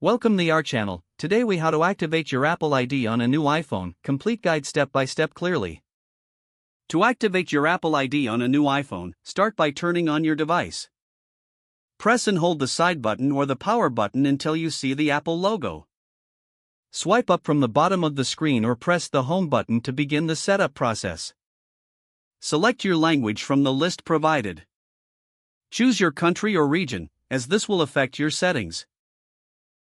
Welcome to our channel. Today we how to activate your Apple ID on a new iPhone, complete guide step by step clearly. To activate your Apple ID on a new iPhone, start by turning on your device. Press and hold the side button or the power button until you see the Apple logo. Swipe up from the bottom of the screen or press the home button to begin the setup process. Select your language from the list provided. Choose your country or region, as this will affect your settings.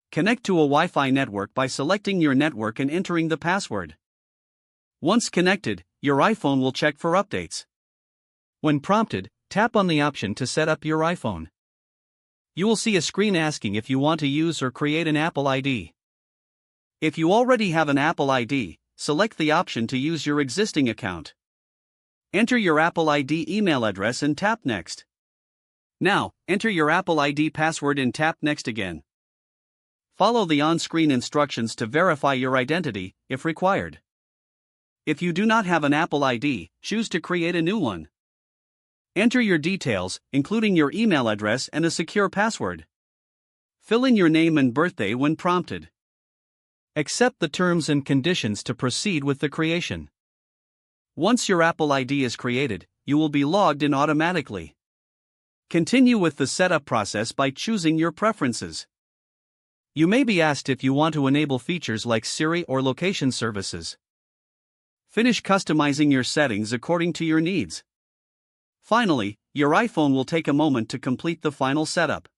Connect to a Wi-Fi network by selecting your network and entering the password. Once connected, your iPhone will check for updates. When prompted, tap on the option to set up your iPhone. You will see a screen asking if you want to use or create an Apple ID. If you already have an Apple ID, select the option to use your existing account. Enter your Apple ID email address and tap Next. Now, enter your Apple ID password and tap Next again. Follow the on-screen instructions to verify your identity, if required. If you do not have an Apple ID, choose to create a new one. Enter your details, including your email address and a secure password. Fill in your name and birthday when prompted. Accept the terms and conditions to proceed with the creation. Once your Apple ID is created, you will be logged in automatically. Continue with the setup process by choosing your preferences. You may be asked if you want to enable features like Siri or location services. Finish customizing your settings according to your needs. Finally, your iPhone will take a moment to complete the final setup.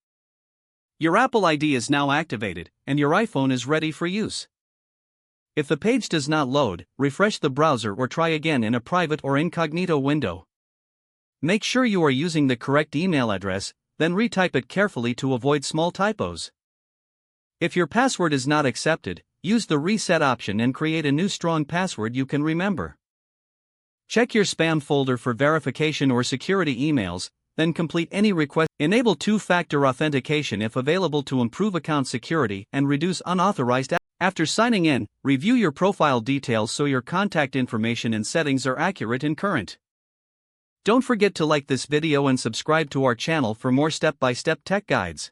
Your Apple ID is now activated, and your iPhone is ready for use. If the page does not load, refresh the browser or try again in a private or incognito window. Make sure you are using the correct email address, then retype it carefully to avoid small typos. If your password is not accepted, use the reset option and create a new strong password you can remember. Check your spam folder for verification or security emails, then complete any request. Enable two-factor authentication if available to improve account security and reduce unauthorized access. After signing in, review your profile details so your contact information and settings are accurate and current. Don't forget to like this video and subscribe to our channel for more step-by-step tech guides.